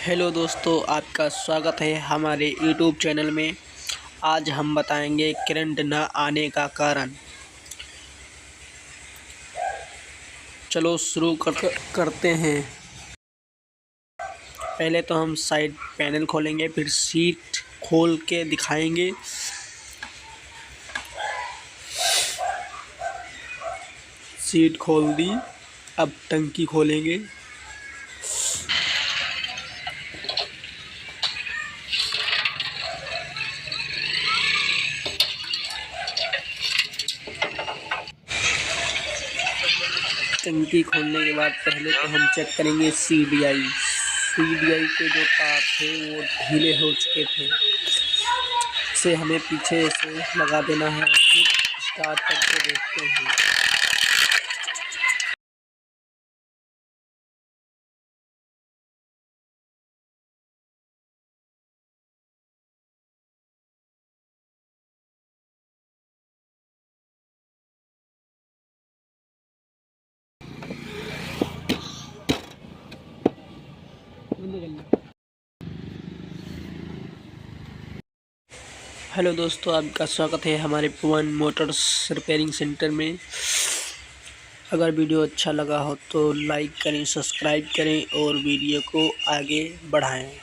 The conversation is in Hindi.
हेलो दोस्तों, आपका स्वागत है हमारे यूट्यूब चैनल में। आज हम बताएंगे करंट न आने का कारण। चलो शुरू करते हैं। पहले तो हम साइड पैनल खोलेंगे, फिर सीट खोल के दिखाएंगे। सीट खोल दी, अब टंकी खोलेंगे। टंकी खोलने के बाद पहले तो हम चेक करेंगे CDI के जो तार थे वो ढीले हो चुके थे। इसे हमें पीछे से लगा देना है, फिर स्टार्ट करके देखते हैं। हेलो दोस्तों, आपका स्वागत है हमारे पवन मोटर्स रिपेयरिंग सेंटर में। अगर वीडियो अच्छा लगा हो तो लाइक करें, सब्सक्राइब करें और वीडियो को आगे बढ़ाएं।